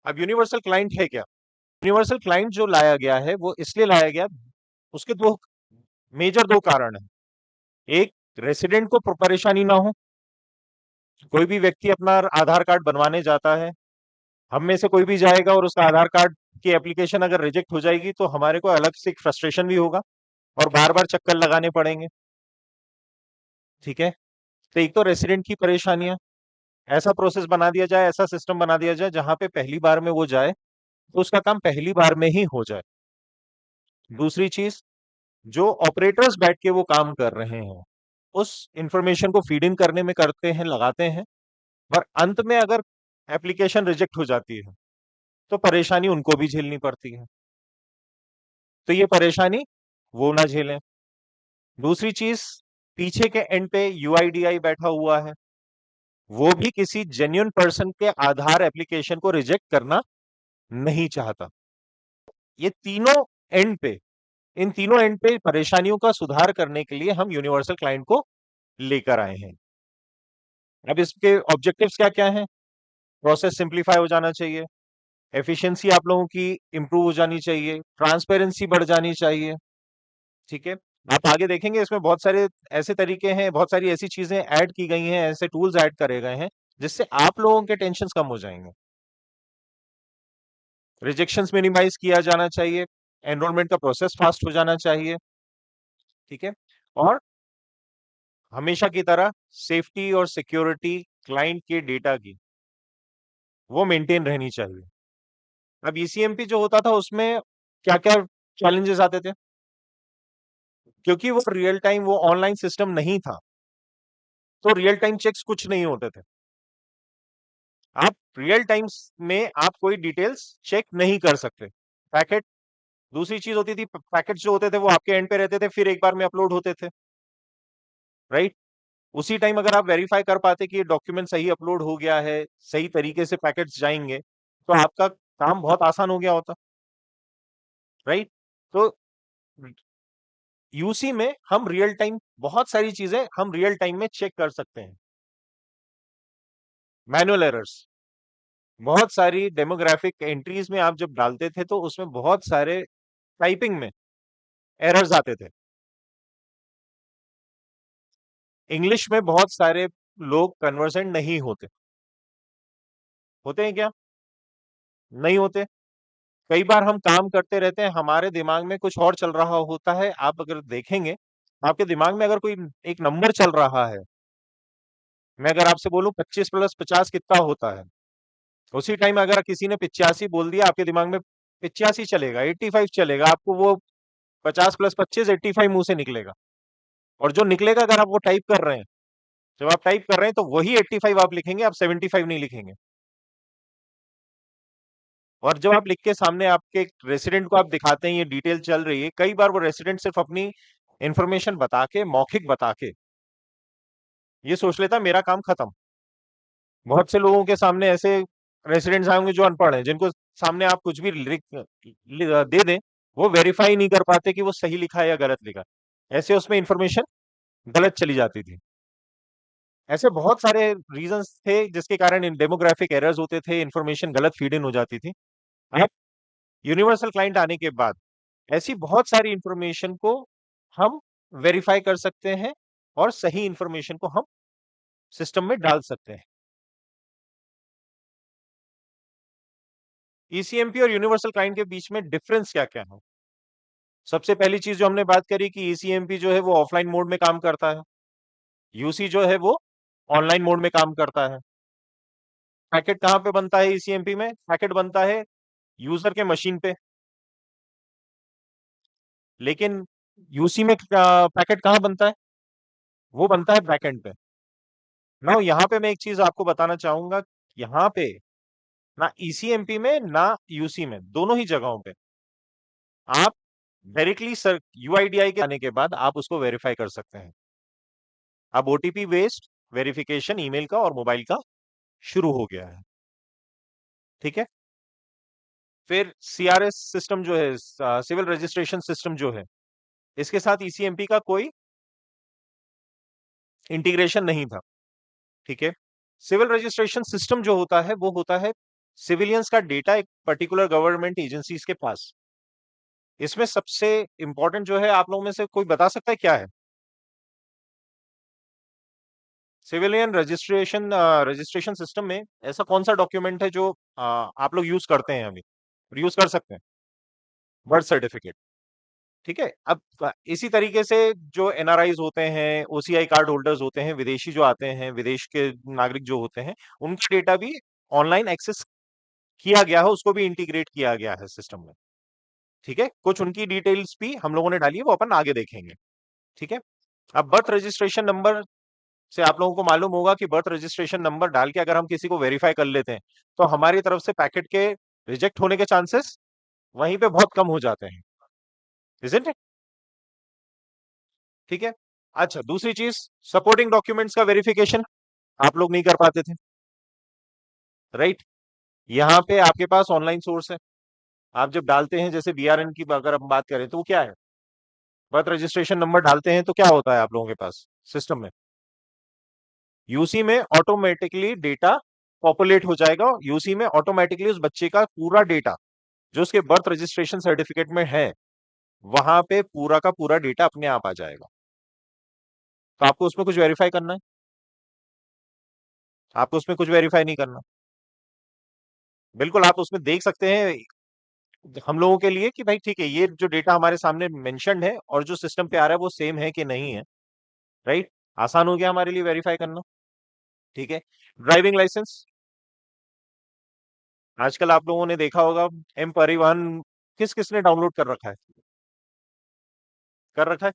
अब universal client है क्या? यूनिवर्सल क्लाइंट जो लाया गया है वो इसलिए लाया गया, उसके दो कारण है। एक, रेसिडेंट को परेशानी ना हो। कोई भी व्यक्ति अपना आधार कार्ड बनवाने जाता है, हम में से कोई भी जाएगा और उसका आधार कार्ड की एप्लीकेशन अगर रिजेक्ट हो जाएगी तो हमारे को अलग से एक फ्रस्ट्रेशन भी होगा और बार बार चक्कर लगाने पड़ेंगे। ठीक है, तो एक तो रेसिडेंट की परेशानियां, ऐसा प्रोसेस बना दिया जाए, ऐसा सिस्टम बना दिया जाए जहां पे पहली बार में वो जाए तो उसका काम पहली बार में ही हो जाए। दूसरी चीज, जो ऑपरेटर्स बैठ के वो काम कर रहे हैं उस इंफॉर्मेशन को फीड इन करने में करते हैं, लगाते हैं, पर अंत में अगर एप्लीकेशन रिजेक्ट हो जाती है तो परेशानी उनको भी झेलनी पड़ती है, तो ये परेशानी वो ना झेलें। दूसरी चीज, पीछे के एंड पे यूआईडीआई बैठा हुआ है, वो भी किसी जेन्युइन पर्सन के आधार एप्लीकेशन को रिजेक्ट करना नहीं चाहता। ये तीनों एंड पे, इन तीनों एंड पे परेशानियों का सुधार करने के लिए हम यूनिवर्सल क्लाइंट को लेकर आए हैं। अब इसके ऑब्जेक्टिव्स क्या क्या हैं? प्रोसेस सिंप्लीफाई हो जाना चाहिए, एफिशिएंसी आप लोगों की इंप्रूव हो जानी चाहिए, ट्रांसपेरेंसी बढ़ जानी चाहिए। ठीक है, आप आगे देखेंगे इसमें बहुत सारे ऐसे तरीके हैं, बहुत सारी ऐसी चीजें ऐड की गई हैं, ऐसे टूल्स ऐड करे गए हैं जिससे आप लोगों के टेंशन कम हो जाएंगे। रिजेक्शंस मिनिमाइज किया जाना चाहिए, एनरोलमेंट का प्रोसेस फास्ट हो जाना चाहिए। ठीक है, और हमेशा की तरह सेफ्टी और सिक्योरिटी क्लाइंट के डेटा की वो मेंटेन रहनी चाहिए। अब ईसीएमपी जो होता था उसमें क्या क्या चैलेंजेस आते थे? क्योंकि वो रियल टाइम, वो ऑनलाइन सिस्टम नहीं था, तो रियल टाइम चेक्स कुछ नहीं होते थे। आप रियल टाइम्स में आप कोई डिटेल्स चेक नहीं कर सकते। पैकेट, दूसरी चीज होती थी, पैकेट्स जो होते थे वो आपके एंड पे रहते थे, फिर एक बार में अपलोड होते थे, राइट? उसी टाइम अगर आप वेरीफाई कर पाते कि ये डॉक्यूमेंट सही अपलोड हो गया है, सही तरीके से पैकेट्स जाएंगे, तो आपका काम बहुत आसान हो गया होता, राइट? तो यूसी में हम रियल टाइम, बहुत सारी चीजें हम रियल टाइम में चेक कर सकते हैं। मैनुअल एरर्स, बहुत सारी डेमोग्राफिक एंट्रीज में आप जब डालते थे तो उसमें बहुत सारे टाइपिंग में एरर्स आते थे। इंग्लिश में बहुत सारे लोग कन्वर्सेंट नहीं होते, होते हैं क्या? नहीं होते। कई बार हम काम करते रहते हैं, हमारे दिमाग में कुछ और चल रहा होता है। आप अगर देखेंगे, आपके दिमाग में अगर कोई एक नंबर चल रहा है, मैं अगर आपसे बोलूं 25 प्लस 50 कितना होता है, उसी टाइम अगर किसी ने 85 बोल दिया, आपके दिमाग में 85 चलेगा, 85 चलेगा, आपको वो 50 प्लस 25 85 मुंह से निकलेगा। और जो निकलेगा, अगर आप वो टाइप कर रहे हैं, जब आप टाइप कर रहे हैं तो वही 85 आप लिखेंगे, आप 75 नहीं लिखेंगे। और जब आप लिख के सामने आपके रेसिडेंट को आप दिखाते हैं, ये डिटेल चल रही है, कई बार वो रेसिडेंट सिर्फ अपनी इंफॉर्मेशन बता के, मौखिक बता के ये सोच लेता मेरा काम खत्म। बहुत से लोगों के सामने ऐसे रेसिडेंट्स आएंगे जो अनपढ़ हैं, जिनको सामने आप कुछ भी दे दें, वो वेरीफाई नहीं कर पाते कि वो सही लिखा है या गलत लिखा, ऐसे उसमें इंफॉर्मेशन गलत चली जाती थी। ऐसे बहुत सारे रीजंस थे जिसके कारण इन डेमोग्राफिक एरर्स होते थे, इंफॉर्मेशन गलत फीड इन हो जाती थी। अब यूनिवर्सल क्लाइंट आने के बाद ऐसी बहुत सारी इंफॉर्मेशन को हम वेरीफाई कर सकते हैं और सही इंफॉर्मेशन को हम सिस्टम में डाल सकते हैं। ईसीएमपी और यूनिवर्सल क्लाइंट के बीच में डिफरेंस क्या क्या है? सबसे पहली चीज जो हमने बात करी कि ईसीएमपी जो है वो ऑफलाइन मोड में काम करता है, यूसी जो है वो ऑनलाइन मोड में काम करता है। पैकेट कहां पे बनता है? ईसीएमपी में पैकेट बनता है यूजर के मशीन पे, लेकिन यूसी में पैकेट कहां बनता है? वो बनता है बैकएंड पे। ना यहाँ पे मैं एक चीज आपको बताना चाहूंगा, यहाँ पे ना ईसीएमपी में ना यूसी में, दोनों ही जगहों पे आप डायरेक्टली सर यूआईडीआई के आने के बाद आप उसको वेरीफाई कर सकते हैं। अब ओटीपी बेस्ड वेरिफिकेशन ईमेल का और मोबाइल का शुरू हो गया है। ठीक है, फिर सीआरएस सिस्टम जो है, सिविल रजिस्ट्रेशन सिस्टम जो है, इसके साथ ईसीएमपी का कोई इंटीग्रेशन नहीं था। ठीक है, सिविल रजिस्ट्रेशन सिस्टम जो होता है वो होता है सिविलियंस का डेटा एक पर्टिकुलर गवर्नमेंट एजेंसीज के पास। इसमें सबसे इंपॉर्टेंट जो है, आप लोगों में से कोई बता सकता है क्या है? सिविलियन रजिस्ट्रेशन सिस्टम में ऐसा कौन सा डॉक्यूमेंट है जो आप लोग यूज करते हैं अभी, यूज कर सकते हैं? Birth certificate. ठीक है। अब इसी तरीके से जो एनआरआईज होते हैं, ओसीआई कार्ड होल्डर्स होते हैं, विदेशी जो आते हैं, विदेश के नागरिक जो होते हैं, उनका डेटा भी ऑनलाइन एक्सेस किया गया है, उसको भी इंटीग्रेट किया गया है सिस्टम में। ठीक है। कुछ उनकी डिटेल्स भी हम लोगों ने डाली है, वो अपन आगे देखेंगे। ठीक है। अब बर्थ रजिस्ट्रेशन नंबर से आप लोगों को मालूम होगा कि बर्थ रजिस्ट्रेशन नंबर डाल के अगर हम किसी को वेरीफाई कर लेते हैं, तो हमारी तरफ से पैकेट के रिजेक्ट होने के चांसेस वहीं पे बहुत कम हो जाते हैं। Isn't it? ठीक है। अच्छा, दूसरी चीज, सपोर्टिंग डॉक्यूमेंट्स का वेरिफिकेशन आप लोग नहीं कर पाते थे, राइट? यहां पे आपके पास ऑनलाइन सोर्स है। आप जब डालते हैं, जैसे बीआरएन की अगर हम बात करें, तो वो क्या है? बर्थ रजिस्ट्रेशन नंबर डालते हैं तो क्या होता है आप लोगों के पास सिस्टम में? यूसी में ऑटोमेटिकली डेटा पॉपुलेट हो जाएगा। यूसी में ऑटोमेटिकली उस बच्चे का पूरा डेटा जो उसके बर्थ रजिस्ट्रेशन सर्टिफिकेट में है, वहां पे पूरा का पूरा डेटा अपने आप आ जाएगा। तो आपको उसमें कुछ वेरीफाई करना है? आपको उसमें कुछ वेरीफाई नहीं करना। बिल्कुल, आप उसमें देख सकते हैं हम लोगों के लिए कि भाई ठीक है, ये जो डेटा हमारे सामने मेंशन्ड है और जो सिस्टम पे आ रहा है वो सेम है कि नहीं है, राइट? आसान हो गया हमारे लिए वेरीफाई करना। ठीक है। ड्राइविंग लाइसेंस, आजकल आप लोगों ने देखा होगा, एम परिवहन किस किसने डाउनलोड कर रखा है? कर रखा है।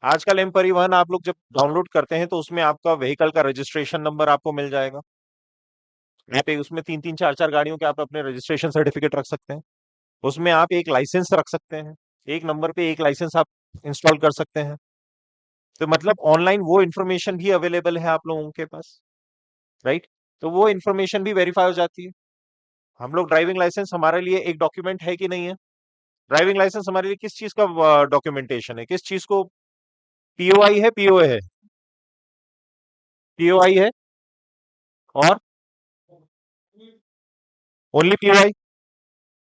आजकल एम परिवहन आप लोग जब डाउनलोड करते हैं तो उसमें आपका व्हीकल का रजिस्ट्रेशन नंबर आपको मिल जाएगा। यहाँ पे उसमें 3-3 4-4 गाड़ियों के आप अपने रजिस्ट्रेशन सर्टिफिकेट रख सकते हैं। उसमें आप एक लाइसेंस रख सकते हैं। एक नंबर पे एक लाइसेंस आप इंस्टॉल कर सकते हैं। तो मतलब ऑनलाइन वो इन्फॉर्मेशन भी अवेलेबल है आप लोगों के पास, राइट? तो वो इन्फॉर्मेशन भी वेरीफाई हो जाती है। हम लोग ड्राइविंग लाइसेंस हमारे लिए एक डॉक्यूमेंट है कि नहीं है? ड्राइविंग लाइसेंस हमारे लिए किस चीज का डॉक्यूमेंटेशन है? किस चीज को? पीओआई है, पीओए है? पीओआई है और ओनली पीओआई।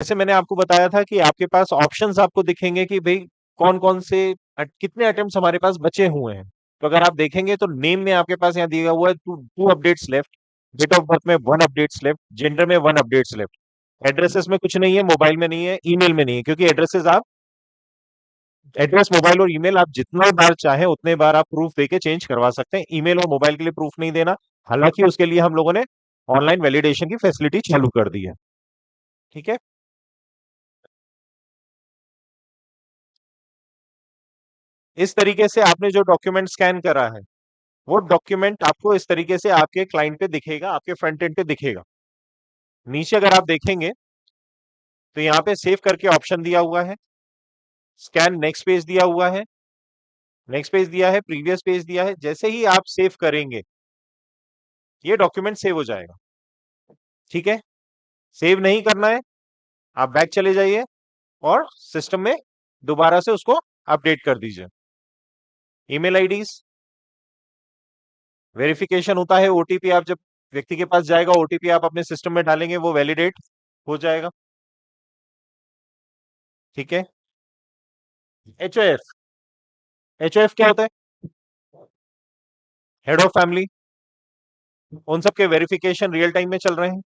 जैसे मैंने आपको बताया था कि आपके पास ऑप्शंस आपको दिखेंगे कि भाई कौन कौन से कितने अटेम्प्ट्स हमारे पास बचे हुए हैं। तो अगर आप देखेंगे तो नेम में आपके पास यहाँ दिया हुआ है two two updates left, date of birth में वन अपडेट्स लेफ्ट, जेंडर में वन अपडेट्स लेफ्ट। एड्रेसेस में कुछ नहीं है, मोबाइल में नहीं है, ईमेल में नहीं है, क्योंकि एड्रेसेस आप एड्रेस, मोबाइल और ईमेल आप जितना बार चाहे उतने बार आप प्रूफ देके चेंज करवा सकते हैं। ईमेल और मोबाइल के लिए प्रूफ नहीं देना। हालांकि उसके लिए हम लोगों ने ऑनलाइन वैलिडेशन की फैसिलिटी चालू कर दी है। ठीक है। इस तरीके से आपने जो डॉक्यूमेंट स्कैन करा है, वो डॉक्यूमेंट आपको इस तरीके से आपके क्लाइंट पे दिखेगा, आपके फ्रंट एंड पे दिखेगा। नीचे अगर आप देखेंगे तो यहाँ पे सेव करके ऑप्शन दिया हुआ है, स्कैन नेक्स्ट पेज दिया हुआ है, नेक्स्ट पेज दिया है, प्रीवियस पेज दिया है। जैसे ही आप सेव करेंगे, ये डॉक्यूमेंट सेव हो जाएगा। ठीक है। सेव नहीं करना है, आप बैक चले जाइए और सिस्टम में दोबारा से उसको अपडेट कर दीजिए। ईमेल आईडीज वेरिफिकेशन होता है, ओटीपी आप जब व्यक्ति के पास जाएगा, ओटीपी आप अपने सिस्टम में डालेंगे, वो वैलिडेट हो जाएगा। ठीक है। एचओएफ, एचओएफ क्या होता है? Head of family. उन सब के वेरिफिकेशन रियल टाइम में चल रहे हैं।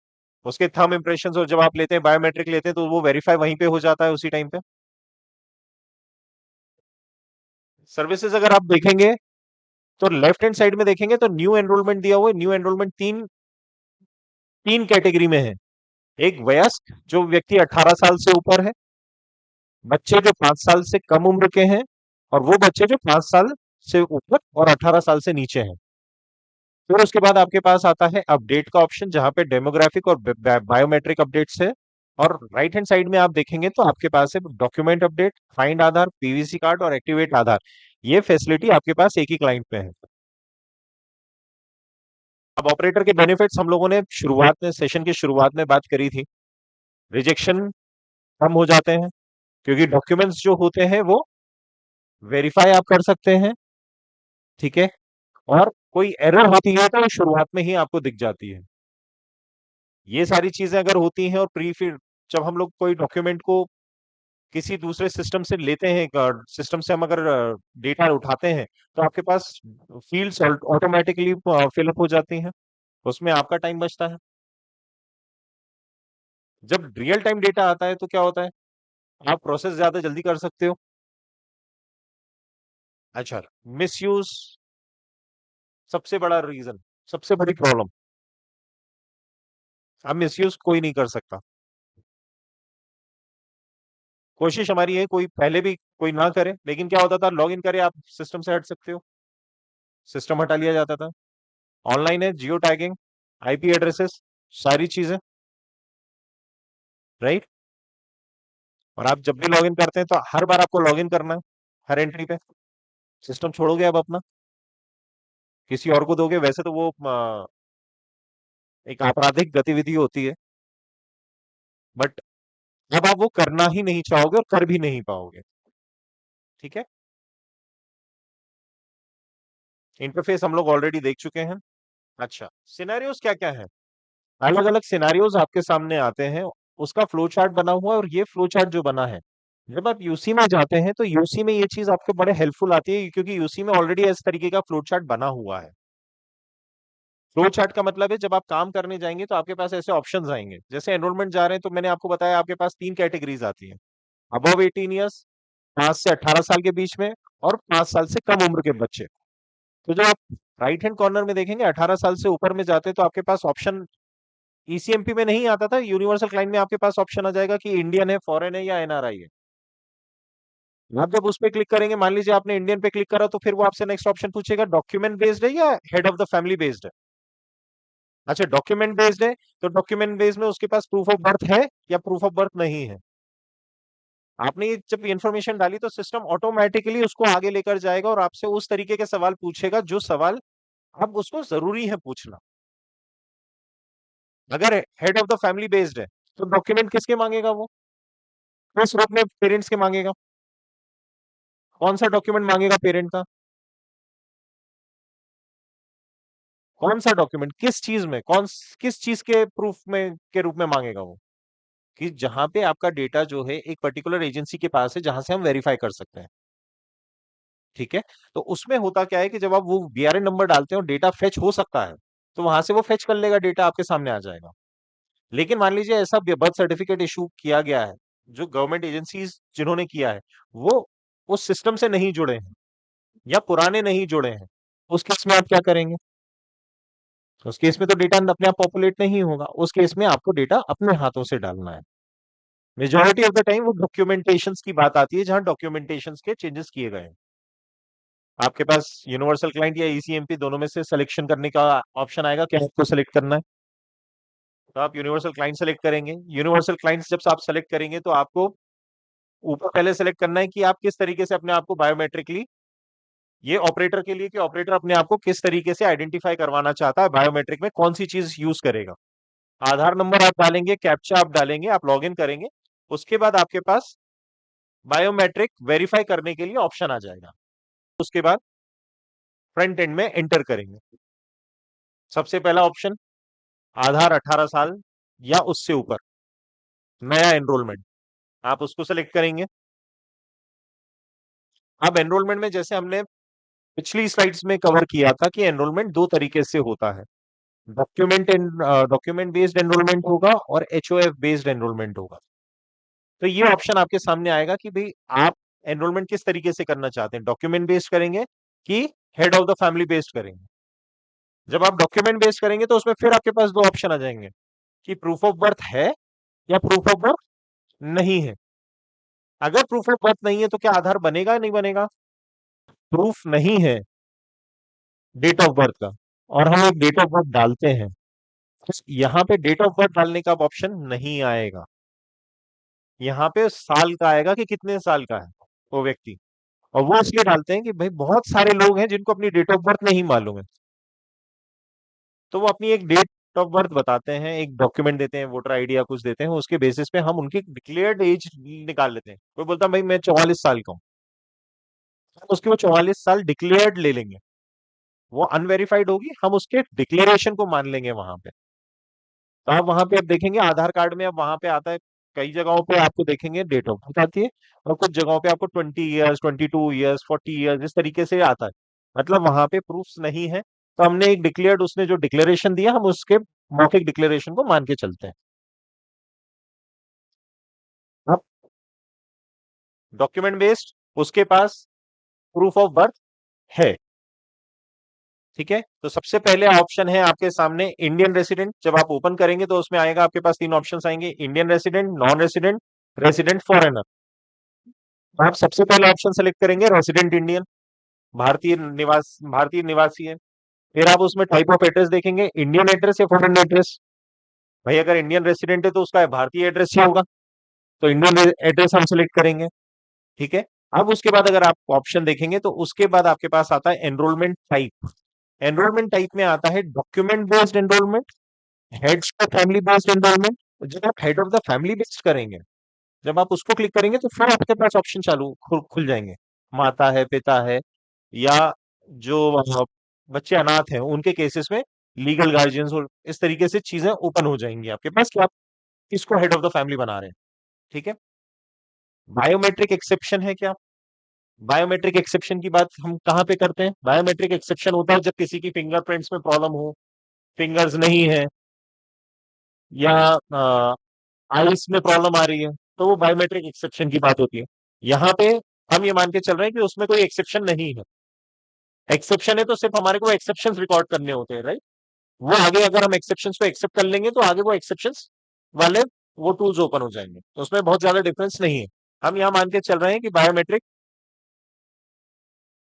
उसके थंब इंप्रेशन, और जब आप लेते हैं बायोमेट्रिक लेते हैं तो वो वेरीफाई वहीं पे हो जाता है उसी टाइम पे। सर्विसेज अगर आप देखेंगे तो लेफ्ट हैंड साइड में देखेंगे तो न्यू एनरोलमेंट दिया हुआ है। न्यू एनरोलमेंट तीन तीन कैटेगरी में है। एक वयस्क, जो व्यक्ति 18 साल से ऊपर है, बच्चे जो 5 साल से कम उम्र के हैं, और वो बच्चे जो 5 साल से ऊपर और 18 साल से नीचे हैं। फिर उसके बाद आपके पास आता है अपडेट का ऑप्शन, जहां पे डेमोग्राफिक और बायोमेट्रिक अपडेट्स है। और राइट हैंड साइड में आप देखेंगे तो आपके पास है डॉक्यूमेंट अपडेट, फाइंड आधार, पीवीसी कार्ड और एक्टिवेट आधार। ये फैसिलिटी आपके पास एक ही क्लाइंट पे है। अब ऑपरेटर के बेनिफिट्स हम लोगों ने शुरुआत में, सेशन की शुरुआत में बात करी थी। रिजेक्शन कम हो जाते हैं, क्योंकि डॉक्यूमेंट्स जो होते हैं वो वेरीफाई आप कर सकते हैं। ठीक है। और कोई एरर होती है तो शुरुआत में ही आपको दिख जाती है। ये सारी चीजें अगर होती हैं, और प्री फिर जब हम लोग कोई डॉक्यूमेंट को किसी दूसरे सिस्टम से लेते हैं, सिस्टम से हम अगर डेटा उठाते हैं, तो आपके पास फील्ड्स ऑटोमेटिकली फिलअप हो जाती हैं, उसमें आपका टाइम बचता है। जब रियल टाइम डेटा आता है तो क्या होता है, आप प्रोसेस ज्यादा जल्दी कर सकते हो। अच्छा, मिसयूज सबसे बड़ा रीजन, सबसे बड़ी प्रॉब्लम, अब मिसयूज कोई नहीं कर सकता। कोशिश हमारी है कोई पहले भी कोई ना करे, लेकिन क्या होता था, लॉग इन करे आप सिस्टम से हट सकते हो, सिस्टम हटा लिया जाता था। ऑनलाइन है, जियो टैगिंग, आईपी एड्रेसेस, सारी चीजें, राइट। और आप जब भी लॉग इन करते हैं तो हर बार आपको लॉग इन करना है, हर एंट्री पे। सिस्टम छोड़ोगे अब अपना, किसी और को दोगे, वैसे तो वो एक आपराधिक गतिविधि होती है, बट अब आप वो करना ही नहीं चाहोगे और कर भी नहीं पाओगे। ठीक है, इंटरफेस हम लोग ऑलरेडी देख चुके हैं। अच्छा, सिनेरियोस क्या क्या है, अलग अलग सिनेरियोस आपके सामने आते हैं, उसका फ्लो चार्ट बना हुआ है। और ये फ्लो चार्ट जो बना है, जब आप यूसी में जाते हैं तो यूसी में ये चीज आपको बड़े हेल्पफुल आती है, क्योंकि यूसी में ऑलरेडी इस तरीके का फ्लो चार्ट बना हुआ है। फ्लो चार्ट का मतलब है, जब आप काम करने जाएंगे तो आपके पास ऐसे ऑप्शंस आएंगे, जैसे एनरोलमेंट जा रहे हैं तो मैंने आपको बताया आपके पास 3 कैटेगरीज आती है, अबव 18 ईयर्स, 5 से 18 साल के बीच में, और 5 साल से कम उम्र के बच्चे। तो जब आप राइट हैंड कॉर्नर में देखेंगे 18 साल से ऊपर में जाते हैं तो आपके पास ऑप्शन ईसीएमपी में नहीं आता था, यूनिवर्सल क्लाइंट में आपके पास ऑप्शन आ जाएगा कि इंडियन है, फॉरेन है, या एनआरआई है। आप जब उस पर क्लिक करेंगे, मान लीजिए आपने इंडियन पे क्लिक करा, तो फिर वो आपसे नेक्स्ट ऑप्शन पूछेगा डॉक्यूमेंट बेस्ड है या head of the family based है। अच्छा, डॉक्यूमेंट बेस्ड है, तो डॉक्यूमेंट बेस्ड में उसके पास प्रूफ ऑफ बर्थ है या प्रूफ ऑफ बर्थ नहीं है। आपने ये जब इन्फॉर्मेशन डाली तो सिस्टम ऑटोमेटिकली उसको आगे लेकर जाएगा और आपसे उस तरीके के सवाल पूछेगा जो सवाल अब उसको जरूरी है पूछना। अगर head of the family based है, तो डॉक्यूमेंट किसके मांगेगा वो, किस रूप में पेरेंट्स के मांगेगा, कौन सा डॉक्यूमेंट मांगेगा पेरेंट का, कौन सा डॉक्यूमेंट किस चीज में, किस चीज के प्रूफ में के रूप में मांगेगा वो, कि जहां पे आपका डेटा जो है एक पर्टिकुलर एजेंसी के पास है जहां से हम वेरीफाई कर सकते हैं। ठीक है, तो उसमें होता क्या है कि जब आप वो बीआरएन नंबर डालते हैं और डेटा फेच हो सकता है, तो वहां से वो फेच कर लेगा, डेटा आपके सामने आ जाएगा। लेकिन मान लीजिए ऐसा बर्थ सर्टिफिकेट इशू किया गया है, जो गवर्नमेंट एजेंसीज जिन्होंने किया है, वो उस सिस्टम से नहीं जुड़े हैं या पुराने नहीं जुड़े हैं, उस केस में आप क्या करेंगे, उस केस में तो डेटा अपने आप पॉपुलेट नहीं होगा, उस केस में आपको डेटा अपने हाथों से डालना है। मेजोरिटी ऑफ द टाइम वो डॉक्यूमेंटेशन की बात आती है, जहां डॉक्यूमेंटेशन के चेंजेस किए गए हैं। आपके पास यूनिवर्सल क्लाइंट या ईसीएमपी दोनों में से सिलेक्शन करने का ऑप्शन आएगा, क्या आपको सिलेक्ट करना है, तो आप यूनिवर्सल क्लाइंट सेलेक्ट करेंगे। यूनिवर्सल क्लाइंट जब आप सेलेक्ट करेंगे तो आपको ऊपर पहले सेलेक्ट करना है कि आप किस तरीके से अपने आप को बायोमेट्रिकली, ये ऑपरेटर के लिए कि ऑपरेटर अपने आप को किस तरीके से आइडेंटिफाई करवाना चाहता है, बायोमेट्रिक में कौन सी चीज यूज करेगा। आधार नंबर आप डालेंगे, कैप्चा आप डालेंगे, आप लॉग इन करेंगे, उसके बाद आपके पास बायोमेट्रिक वेरीफाई करने के लिए ऑप्शन आ जाएगा। उसके बाद फ्रंट एंड में एंटर करेंगे, सबसे पहला ऑप्शन आधार 18 साल या उससे ऊपर, नया एनरोलमेंट, आप उसको सेलेक्ट करेंगे। अब एनरोलमेंट में जैसे हमने पिछली स्लाइड्स में कवर किया था कि एनरोलमेंट दो तरीके से होता है, डॉक्यूमेंट बेस्ड एनरोलमेंट होगा और एचओएफ बेस्ड एनरोलमेंट होगा। तो ये ऑप्शन आपके सामने आएगा कि भाई आप एनरोलमेंट किस तरीके से करना चाहते हैं, डॉक्यूमेंट बेस्ड करेंगे कि head of the family based करेंगे। जब आप डॉक्यूमेंट बेस्ड करेंगे तो उसमें फिर आपके पास दो ऑप्शन आ जाएंगे कि प्रूफ ऑफ बर्थ है या प्रूफ ऑफ बर्थ नहीं है। अगर प्रूफ ऑफ बर्थ नहीं है तो क्या आधार बनेगा या नहीं बनेगा, प्रूफ नहीं है डेट ऑफ बर्थ का, और हम एक डेट ऑफ बर्थ डालते हैं, तो यहाँ पे डेट ऑफ बर्थ डालने का ऑप्शन नहीं आएगा, यहाँ पे साल का आएगा कि कितने साल का है वो व्यक्ति। और वो इसलिए डालते हैं कि भाई बहुत सारे लोग हैं जिनको अपनी डेट ऑफ बर्थ नहीं मालूम है, तो वो अपनी एक डेट ऑफ बर्थ बताते हैं, एक डॉक्यूमेंट देते हैं, वोटर आईडी या कुछ देते हैं, उसके बेसिस पे हम उनकी डिक्लेयर्ड एज निकाल लेते हैं। कोई बोलता है भाई मैं 44 साल का हूँ, हम उसकी वो 44 साल डिक्लेयर्ड ले लेंगे, वो अनवेरिफाइड होगी, हम उसके डिक्लेरेशन को मान लेंगे वहां पे। तो आप वहां पे अब देखेंगे आधार कार्ड में, अब वहां पे आता है, कई जगहों पे आपको देखेंगे डेट ऑफ बर्थ आती है, और कुछ जगहों पे आपको 20 ईयर्स, 22 ईयर्स, 40 ईयर्स, इस तरीके से आता है। मतलब वहां पे प्रूफ्स नहीं है, तो हमने एक डिक्लेयर्ड, उसने जो डिक्लेरेशन दिया हम उसके मौखिक डिक्लेरेशन को मान के चलते हैं। अब डॉक्यूमेंट बेस्ड उसके पास प्रूफ ऑफ बर्थ है। ठीक है, तो सबसे पहले ऑप्शन है आपके सामने इंडियन रेसिडेंट। जब आप ओपन करेंगे तो उसमें आएगा, आपके पास तीन ऑप्शंस आएंगे, Indian resident, non resident, resident foreigner. आप सबसे पहले ऑप्शन सेलेक्ट करेंगे रेसिडेंट इंडियन, भारतीय निवासी है। फिर आप उसमें टाइप ऑफ एड्रेस देखेंगे, इंडियन एड्रेस या फॉरेन एड्रेस। भाई अगर इंडियन रेसिडेंट है तो उसका भारतीय एड्रेस ही होगा, तो इंडियन एड्रेस हम सेलेक्ट करेंगे। ठीक है, अब उसके बाद अगर आप ऑप्शन देखेंगे तो उसके बाद आपके पास आता है एनरोलमेंट टाइप। एनरोलमेंट टाइप में आता है document based enrolment, head of family based enrolment. जब आप head of the family based करेंगे, जब आप उसको क्लिक करेंगे तो फिर आपके पास ऑप्शन खुल जाएंगे। माता है, पिता है, या जो बच्चे अनाथ हैं उनके केसेस में लीगल गार्जियंस, और इस तरीके से चीजें ओपन हो जाएंगी आपके पास कि आप किसको हेड ऑफ द फैमिली बना रहे हैं। ठीक है, बायोमेट्रिक एक्सेप्शन है क्या? बायोमेट्रिक एक्सेप्शन की बात हम कहां पे करते हैं? बायोमेट्रिक एक्सेप्शन होता है जब किसी की फिंगरप्रिंट्स में प्रॉब्लम हो, फिंगर्स नहीं है, या आईज में प्रॉब्लम आ रही है, तो वो बायोमेट्रिक एक्सेप्शन की बात होती है। यहाँ पे हम ये मान के चल रहे हैं कि उसमें कोई एक्सेप्शन नहीं है। एक्सेप्शन है तो सिर्फ हमारे को एक्सेप्शन रिकॉर्ड करने होते हैं, राइट? वो आगे अगर हम एक्सेप्शन को एक्सेप्ट कर लेंगे तो आगे वो एक्सेप्शन वाले वो टूल्स ओपन हो जाएंगे, तो उसमें बहुत ज्यादा डिफरेंस नहीं है। हम यहाँ मान के चल रहे हैं कि बायोमेट्रिक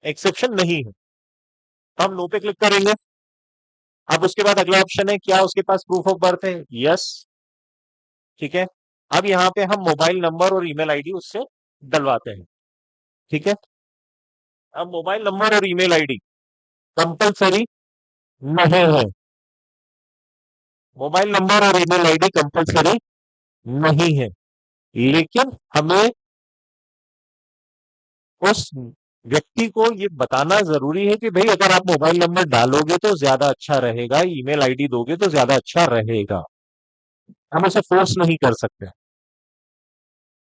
एक्सेप्शन नहीं है, तो हम नो पे क्लिक करेंगे। अब उसके बाद अगला ऑप्शन है, क्या उसके पास प्रूफ ऑफ बर्थ है? यस। ठीक है, अब यहाँ पे हम मोबाइल नंबर और ईमेल आईडी उससे डलवाते हैं। ठीक है, अब मोबाइल नंबर और ईमेल आईडी कंपलसरी नहीं है। मोबाइल नंबर और ईमेल आईडी कंपलसरी नहीं है, लेकिन हमें उस व्यक्ति को ये बताना जरूरी है कि भाई अगर आप मोबाइल नंबर डालोगे तो ज्यादा अच्छा रहेगा, ईमेल आईडी दोगे तो ज्यादा अच्छा रहेगा। हम उसे फोर्स नहीं कर सकते।